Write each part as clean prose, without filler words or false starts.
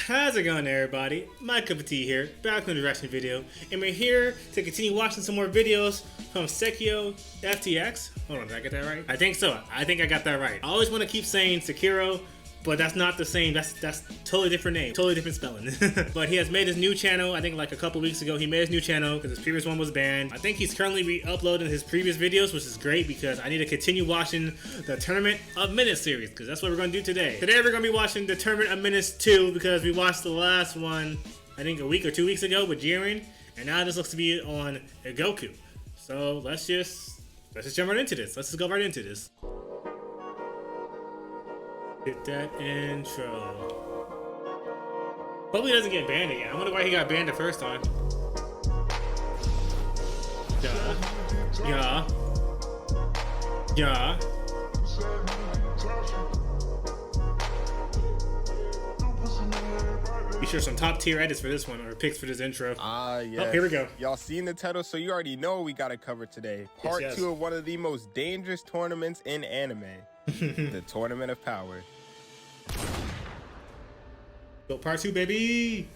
How's it going, everybody? My cup of tea here, back with a reaction video, and we're here to continue watching some more videos from MyCupOfTea. Hold on, did I get that right? I think so. I think I got that right. I always want to keep saying Sekiro, but that's not the same. That's totally different name, totally different spelling. But he has made his new channel. I think like a couple weeks ago, he made his new channel because his previous one was banned. I think he's currently re-uploading his previous videos, which is great because I need to continue watching the Tournament of Menace series because that's what we're gonna do today. Today we're gonna be watching the Tournament of Menace 2 because we watched the last one, I think a week or 2 weeks ago with Jiren, and now this looks to be on Goku. So let's just jump right into this. Let's just go right into this. Hit that intro. Hopefully he doesn't get banned again. I wonder why he got banned the first time. Yeah. Be sure some top tier edits for this one or picks for this intro. Yes. Oh, here we go. Y'all seen the title, so you already know we got to cover today. Part 2 of one of the most dangerous tournaments in anime. The Tournament of Power. Go part 2, baby.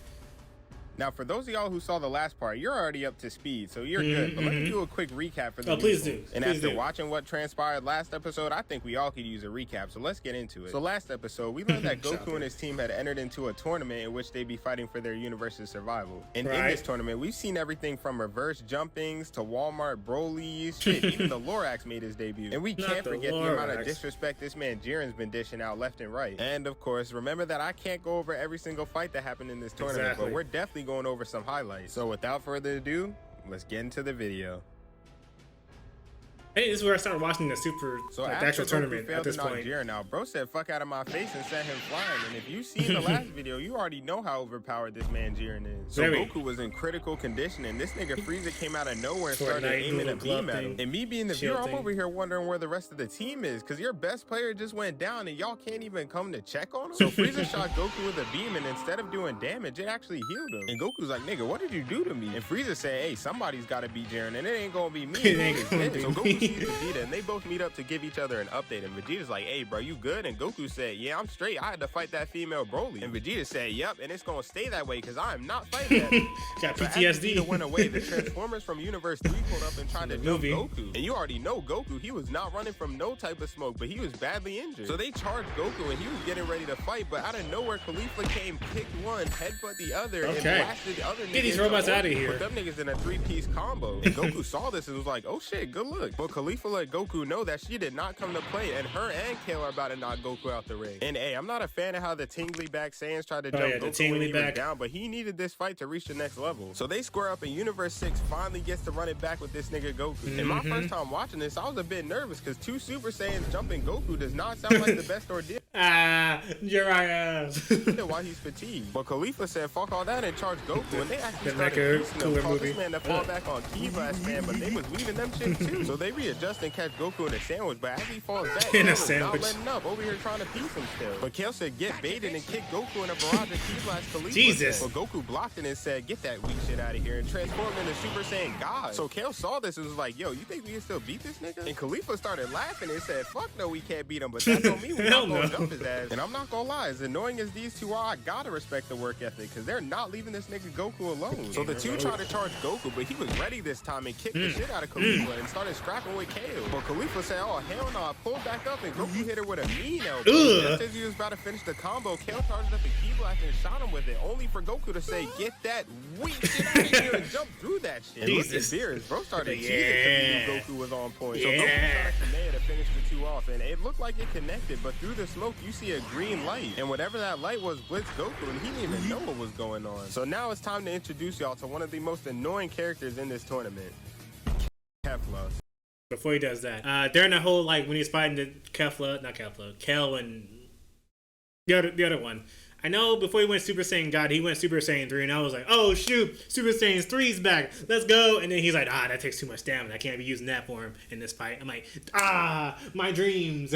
Now, for those of y'all who saw the last part, you're already up to speed, so you're good. But let me do a quick recap for the please do. And after watching what transpired last episode, I think we all could use a recap, so let's get into it. So last episode, we learned that Goku and his team had entered into a tournament in which they'd be fighting for their universe's survival. And in this tournament, we've seen everything from reverse jumpings to Walmart Broly's. Shit, even the Lorax made his debut. And we can't forget the amount of disrespect this man Jiren's been dishing out left and right. And of course, remember that I can't go over every single fight that happened in this tournament, but we're definitely going over some highlights. So without further ado, let's get into the video. Hey, this is where I started watching the the actual tournament at this point. Now, bro said fuck out of my face and sent him flying. And if you've seen the last video, you already know how overpowered this man Jiren is. So Goku was in critical condition, and this nigga Frieza came out of nowhere and started aiming a beam at him. And me being the viewer, I'm over here wondering where the rest of the team is, because your best player just went down and y'all can't even come to check on him. So Frieza shot Goku with a beam, and instead of doing damage, it actually healed him. And Goku's like, nigga, what did you do to me? And Frieza said, hey, somebody's got to beat Jiren, and it ain't gonna be me. So Goku sees Vegeta, and they both meet up to give each other an update. And Vegeta's like, hey, bro, you good? And Goku said, yeah, I'm straight. I had to fight that female Broly. And Vegeta said, yep, and it's gonna stay that way because I am not fighting that. Got so PTSD. As Vegeta went away, the Transformers from Universe 3 pulled up and tried to jump Goku. And you already know Goku, he was not running from no type of smoke, but he was badly injured. So they charged Goku, and he was getting ready to fight, but out of nowhere, Khalifa came, kicked one, headbutt the other, and blasted the other niggas. Get these robots out of here. Put them niggas in a 3-piece combo. And Goku saw this and was like, oh shit, good look. But Khalifa let Goku know that she did not come to play, and her and Kale are about to knock Goku out the ring. And hey, I'm not a fan of how the tingly back Saiyans tried to jump Goku when he was down, but he needed this fight to reach the next level. So they square up, and Universe 6 finally gets to run it back with this nigga Goku. And my first time watching this, I was a bit nervous because 2 Super Saiyans jumping Goku does not sound like the best ordeal. While he's fatigued. But Khalifa said, fuck all that and charged Goku, and they actually started boosting him, caused this man to fall back on ki blast, man, but they was weaving them shit too. So they readjust and catch Goku in a sandwich, but as he falls back, Kale is not letting up, over here trying to piece him still. But Kale said, get baited and kick Goku in a barrage of ki blast Khalifa. Jesus. But Goku blocked it and said, get that weak shit out of here, and transformed into Super Saiyan God. So Kale saw this and was like, yo, you think we can still beat this nigga? And Khalifa started laughing and said, fuck no, we can't beat him, but that don't mean we're not gonna jump his ass. And I'm not gonna lie, as annoying as these two are, I gotta respect the work ethic, because they're not leaving this nigga Goku alone. So the two tried to charge Goku, but he was ready this time and kicked the shit out of Khalifa and started scrapping with Kale. But Khalifa said, oh hell no, I pulled back up and Goku hit her with a mean elbow. Just as he was about to finish the combo, Kale charged up a ki blast and shot him with it, only for Goku to say, get that weak shit out of here and jump through that shit. And look at Beerus, bro started cheating because he knew Goku was on point. So Goku shot a Kamea to finish the 2 off, and it looked like it connected, but through the smoke you see a green light, and whatever that light was blitzed Goku, and he didn't even know what was going on. So now it's time to introduce y'all to one of the most annoying characters in this tournament, Kefla. Before he does that, during the whole, like, when he's fighting the Kale and the other one, I know before he went Super Saiyan God, he went Super Saiyan 3, and I was like, oh shoot, Super Saiyan 3's back, let's go. And then he's like, that takes too much damage, I can't be using that for him in this fight. I'm like, my dreams.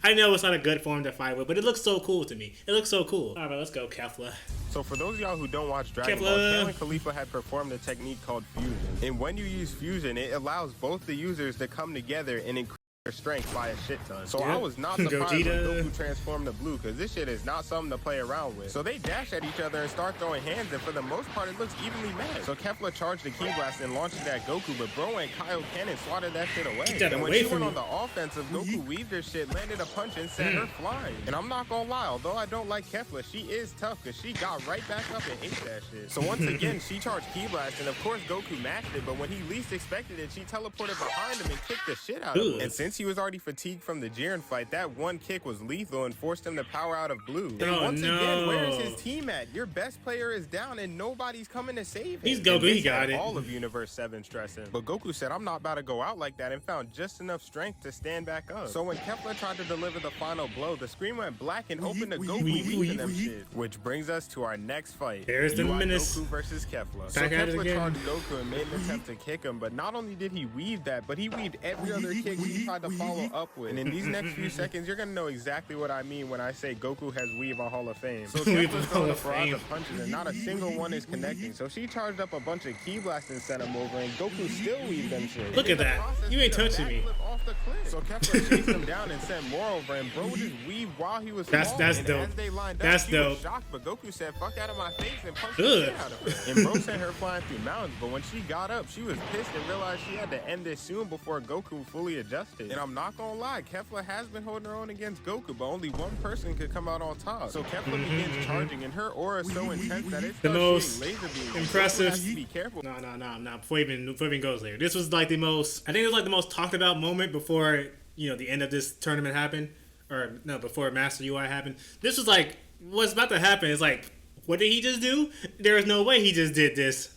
I know it's not a good form to fight with, but it looks so cool to me. It looks so cool. All right, let's go, Kefla. So for those of y'all who don't watch Dragon Ball, Kale and Khalifa had performed a technique called fusion. And when you use fusion, it allows both the users to come together and increase strength by a shit ton. So Yep. I was not surprised when Gogeta. Goku transformed to blue, because this shit is not something to play around with. So they dash at each other and start throwing hands, and for the most part it looks evenly matched. So Kefla charged the Ki Blast and launched it at Goku, but bro and Kaioken and swatted that shit away. Get that and when away she from went me. on the offensive, Goku weaved her shit, landed a punch, and sent her flying. And I'm not gonna lie, although I don't like Kefla, she is tough, because she got right back up and ate that shit. So once again, she charged Ki Blast, and of course Goku matched it, but when he least expected it, she teleported behind him and kicked the shit out of him. And since he was already fatigued from the Jiren fight, that one kick was lethal and forced him to power out of blue. And once again, where is his team at? Your best player is down and nobody's coming to save him. He's Goku, he got it. All of Universe 7 stressing. But Goku said, I'm not about to go out like that, and found just enough strength to stand back up. So when Kefla tried to deliver the final blow, the screen went black and opened to Goku weaving them shit. Which brings us to our next fight. There's the Menace. Goku versus Kefla. So Back at it Kefla again. charged Goku and made an attempt to kick him, but not only did he weave that, but he weaved every other kick he tried to follow up with. And in these next few seconds, you're gonna know exactly what I mean when I say Goku has weave on Hall of Fame. So Kefla's throwing a barrage of punches and not a single one is connecting. So she charged up a bunch of Ki Blasts and sent him over, and Goku still weaved them shit. Look at that. You ain't touching me. Off the cliff. So Kefla chased him down and sent more over, and bro just weaved while he was falling. That's And dope. as they lined up, That's she was dope. shocked, but Goku said, fuck out of my face, and punched the shit out of her. And bro sent her flying through mountains, but when she got up, she was pissed and realized she had to end this soon before Goku fully adjusted. And I'm not gonna lie, Kefla has been holding her own against Goku, but only one person could come out on top. So Kefla begins charging, and her aura is so intense that it starts most shooting laser beams. impressive. Goku has to be careful. No. Before even goes there, this was like the most. I think it was like the most talked about moment before the end of this tournament happened, or no, before Master UI happened. This was like what's about to happen. It's like, what did he just do? There is no way he just did this,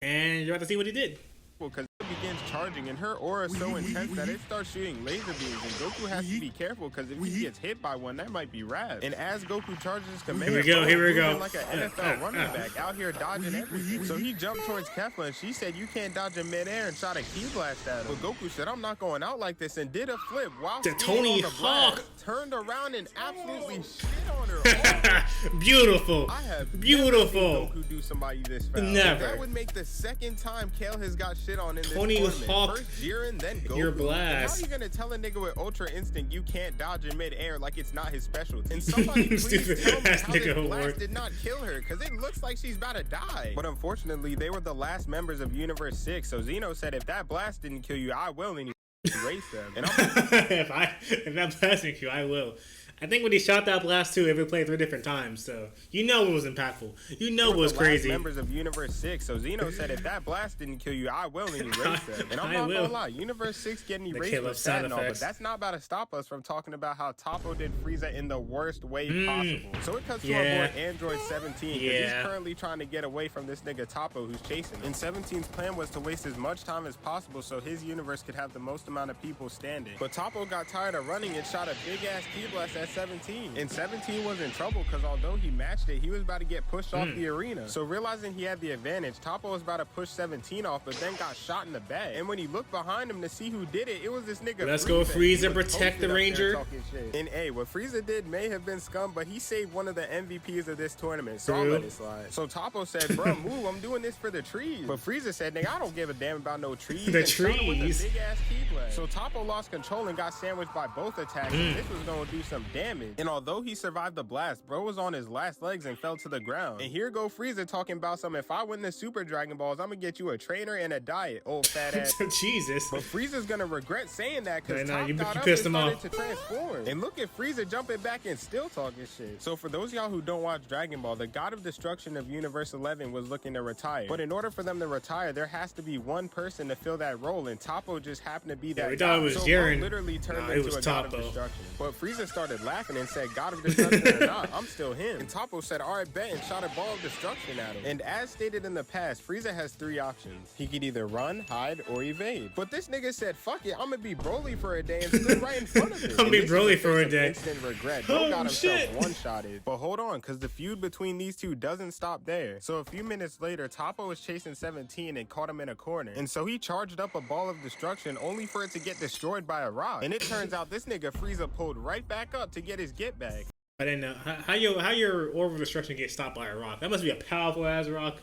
and you're about to see what he did. Because it begins charging, and her aura is so intense that it starts shooting laser beams, and Goku has to be careful because if he gets hit by one, that might be rad. And as Goku charges his command, Here we go. like an NFL running back out here dodging everything. So he jumped towards Kefla, and she said, you can't dodge in midair, and shot a Ki Blast at him. But Goku said, I'm not going out like this, and did a flip while The Tony on the Hawk. blast, turned around and absolutely shit on her. Beautiful. I have Beautiful. never seen Goku do somebody this fast. Never. That would make the second time Kale has got shit on in this Tony tournament. Hawk, First Jiren, then Goku. your And blast. how are you gonna tell a nigga with Ultra Instinct you can't dodge in midair like it's not his specialty? And somebody please Stupid tell me ass how nigga this award. blast did not kill her, because it looks like she's about to die. But unfortunately, they were the last members of Universe 6, so Zeno said, if that blast didn't kill you, I will, and he erased them. And if that blasting you, I will. I think when he shot that blast too, it replayed 3 different times, so it was impactful. It was crazy. Members of Universe 6, so Zeno said, if that blast didn't kill you, I will, and erase them. And I'm I not will. gonna lie, Universe 6 getting erased Caleb was sad sound and all, but effects. that's not about to stop us from talking about how Toppo did Frieza in the worst way possible. So it cuts to our boy Android 17, because he's currently trying to get away from this nigga Toppo who's chasing him. And 17's plan was to waste as much time as possible so his universe could have the most amount of people standing. But Toppo got tired of running and shot a big ass Ki Blast at 17. And 17 was in trouble because although he matched it, he was about to get pushed off the arena. So realizing he had the advantage, Toppo was about to push 17 off, but then got shot in the back. And when he looked behind him to see who did it, it was this nigga Let's Frieza. go, He Frieza, was protect the posted up there Ranger. talking shit. And A, what Frieza did may have been scum, but he saved one of the MVPs of this tournament, so I'll True. let it slide. So Toppo said, bro, move, I'm doing this for the trees. But Frieza said, nigga, I don't give a damn about no trees. The and shot him with a trees. big ass Ki Blast. So Toppo lost control and got sandwiched by both attacks, and this was gonna do some damage. And although he survived the blast, bro was on his last legs and fell to the ground. And here go Frieza talking about some, if I win the Super Dragon Balls, I'm gonna get you a trainer and a diet, old fat ass. Jesus. But Frieza's gonna regret saying that because I know, Top you got up pissed and him started off. to transform. And look at Frieza jumping back and still talking shit. So for those of y'all who don't watch Dragon Ball, the God of Destruction of Universe 11 was looking to retire. But in order for them to retire, there has to be one person to fill that role, and Toppo just happened to be that we guy. thought it was so Jiren. Bro literally turned Nah, it into was a God of Toppo. Destruction. But Frieza started laughing and said, God of Destruction or not, I'm still him. And Toppo said, all right, bet, and shot a ball of destruction at him. And as stated in the past, Frieza has 3 options. He could either run, hide, or evade. But this nigga said, fuck it, I'm gonna be Broly for a day and stood right in front of him. I'm gonna be And this Broly is for a face of day. Instant regret. Bro got himself shit. one-shotted. But hold on, because the feud between these two doesn't stop there. So a few minutes later, Toppo was chasing 17 and caught him in a corner. And so he charged up a ball of destruction only for it to get destroyed by a rock. And it turns out this nigga Frieza pulled right back up to get his get back. I didn't know how your orbital destruction gets stopped by a rock. That must be a powerful ass rock.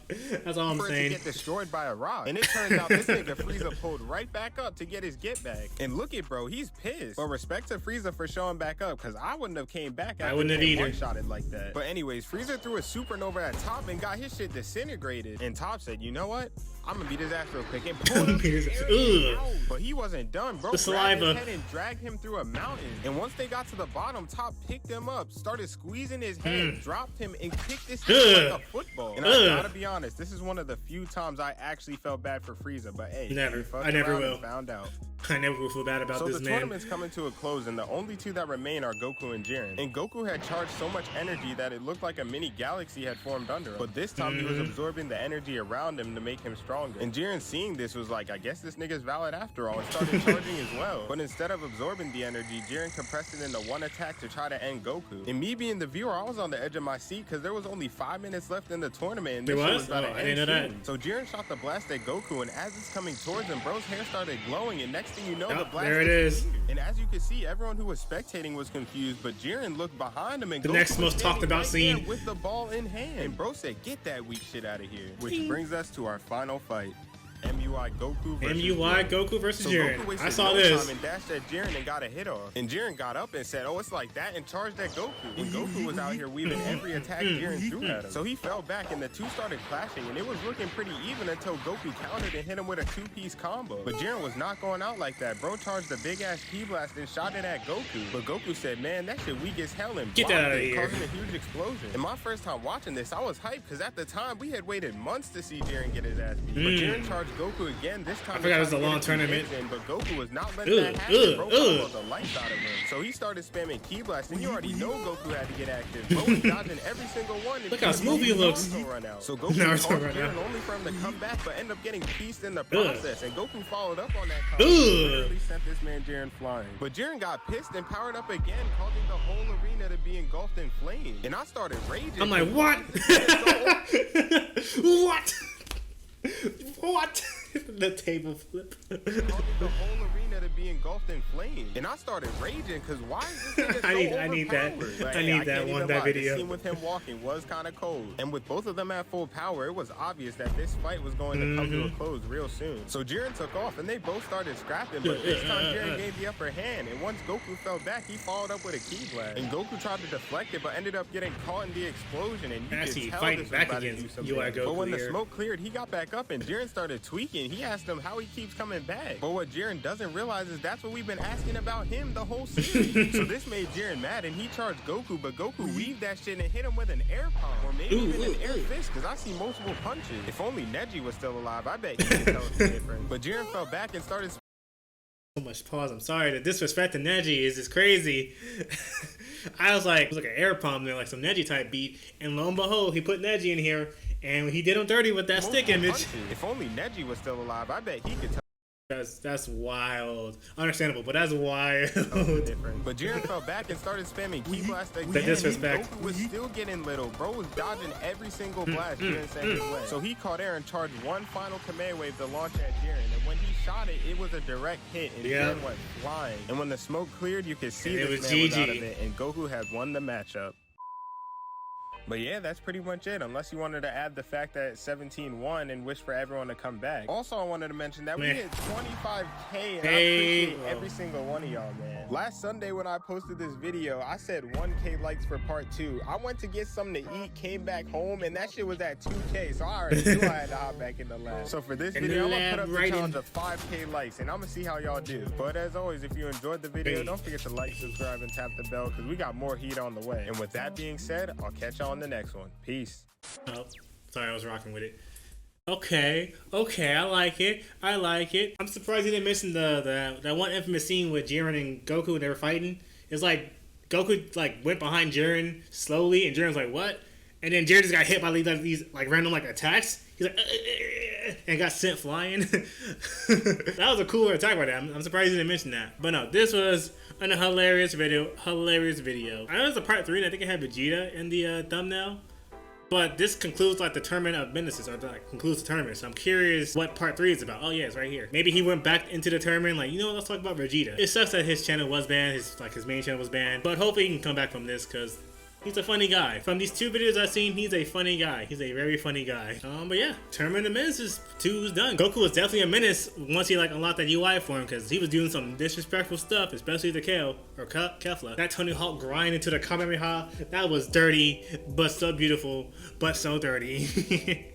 That's all I'm saying. To get destroyed by a rock, and it turns out this nigga Frieza pulled right back up to get his get back. And look at bro, he's pissed. But respect to Frieza for showing back up, because I wouldn't have came back. After I wouldn't have either. One-shotted like that. But anyways, Frieza threw a supernova at Top and got his shit disintegrated. And Top said, you know what? I'm gonna beat his ass real quick and pull him out. But he wasn't done, bro. The saliva. Grabbed his head and dragged him through a mountain. And once they got to the bottom, Top picked him up, started squeezing his head, dropped him, and kicked his head like a football. And I gotta be honest, this is one of the few times I actually felt bad for Frieza. But hey, I never will. Found out. I never will feel bad about this man. So the tournament's coming to a close, and the only two that remain are Goku and Jiren. And Goku had charged so much energy that it looked like a mini galaxy had formed under him. But this time he was absorbing the energy around him to make him stronger. And Jiren, seeing this, was like, I guess this nigga's valid after all, and started charging as well. But instead of absorbing the energy, Jiren compressed it into one attack to try to end Goku. And me being the viewer, I was on the edge of my seat because there was only 5 minutes left in the tournament. And there was? Oh, I didn't know that. So Jiren shot the blast at Goku, and as it's coming towards him, bro's hair started glowing, and next thing you know, the blast there it is. And as you can see, everyone who was spectating was confused, but Jiren looked behind him, and the Goku next most talked about scene with the ball in hand. And bro said, "Get that weak shit out of here." Which brings us to our final fight. MUI Goku versus Jiren. Goku I saw this. And dashed at Jiren and got a hit off. And Jiren got up and said, "Oh, it's like that," and charged at Goku. And Goku was out here weaving every attack Jiren threw at him. So he fell back, and the two started clashing, and it was looking pretty even until Goku countered and hit him with a two-piece combo. But Jiren was not going out like that. Bro charged a big-ass Ki-Blast and shot it at Goku. But Goku said, "Man, that shit weak as hell," and get that out of here, causing a huge explosion. And my first time watching this, I was hyped, because at the time, we had waited months to see Jiren get his ass beat. But Jiren charged Goku again. This time I forgot it was a long tournament. But Goku was not letting that happen. Bro comboed the lights out of him. So he started spamming Ki Blast, and you already know Goku had to get active. Bro was dodging every single one. Look how smooth he looks. So Goku called Jiren only for him to come back, but end up getting pieced in the process. And Goku followed up on that combo. Literally sent this man Jiren flying. But Jiren got pissed and powered up again, causing the whole arena to be engulfed in flames. And I started raging. I'm like, what? What? What? The table flip. The whole arena to be engulfed in flames. And I started raging because why is this nigga so I need that. I need that video. The scene with him walking was kind of cold. And with both of them at full power, it was obvious that this fight was going to come to a close real soon. So Jiren took off and they both started scrapping, but this time Jiren gave the upper hand. And once Goku fell back, he followed up with a Ki Blast. And Goku tried to deflect it, but ended up getting caught in the explosion. And you could tell this was about to do something. But when the smoke cleared, he got back up and Jiren started tweaking. He asked him how he keeps coming back. But what Jiren doesn't realize is that's what we've been asking about him the whole series. So this made Jiren mad and he charged Goku, but Goku weaved that shit and hit him with an air palm or maybe even an air fist, because I see multiple punches. If only Neji was still alive, I bet he could tell us the difference. But Jiren fell back and started so much pause. I'm sorry. The disrespect to Neji is just crazy. I was like, it was like an air palm there, like some Neji type beat, and lo and behold, he put Neji in here, and he did him dirty with that stick image. If only Neji was still alive, I bet he could tell. That's wild. Understandable, but that's wild. But Jiren fell back and started spamming Ki Blast again. The disrespect. Goku was still getting little. Bro was dodging every single blast Jiren sent his way. So he caught air and charged one final Kame wave to launch at Jiren. And when he shot it, it was a direct hit and Jiren went flying. And when the smoke cleared, you could see this man was out of it. And Goku had won the matchup. But yeah, that's pretty much it, unless you wanted to add the fact that 17 won and wish for everyone to come back. Also, I wanted to mention that we hit 25K, and I appreciate every single one of y'all, man. Last Sunday when I posted this video, I said 1K likes for part 2. I went to get something to eat, came back home, and that shit was at 2K, so I already knew I had to hop back in the lab. So for this video, I'm gonna put up the challenge of 5K likes, and I'm gonna see how y'all do. But as always, if you enjoyed the video, don't forget to like, subscribe, and tap the bell, because we got more heat on the way. And with that being said, I'll catch y'all on the next one. Peace. Oh, sorry, I was rocking with it. Okay, I like it. I'm surprised you didn't mention that one infamous scene with Jiren and Goku when they were fighting. It's like Goku like went behind Jiren slowly, and Jiren's like, what? And then Jiren just got hit by these like random like attacks. He's like, and got sent flying. That was a cooler attack by that. I'm surprised you didn't mention that. But no, this was a hilarious video. I know it's a part 3, and I think it had Vegeta in the thumbnail. But this concludes like the tournament of Menaces, or like concludes the tournament. So I'm curious what part 3 is about. Oh yeah, it's right here. Maybe he went back into the tournament, like, you know what, let's talk about Vegeta. It sucks that his channel was banned, his main channel was banned. But hopefully he can come back from this, because He's a funny guy. From these 2 videos I've seen, he's a funny guy. He's a very funny guy. But yeah, Tournament of Menaces 2 is done. Goku was definitely a menace once he like unlocked that UI for him, because he was doing some disrespectful stuff, especially to Kefla. That Tony Hawk grind into the Kamehameha, that was dirty, but so beautiful, but so dirty.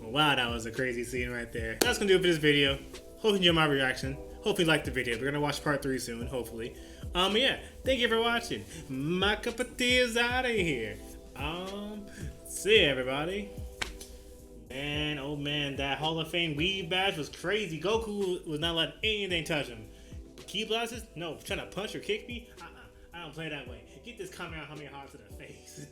Wow, that was a crazy scene right there. That's gonna do it for this video. Hope you enjoyed my reaction. Hope you liked the video. We're gonna watch part 3 soon, hopefully. Yeah, thank you for watching. My cup of tea is out of here. See ya, everybody. Man, oh man, that Hall of Fame weave badge was crazy. Goku was not letting anything touch him. Key blasters? No, trying to punch or kick me? I don't play that way. Get this Kamehameha to the face.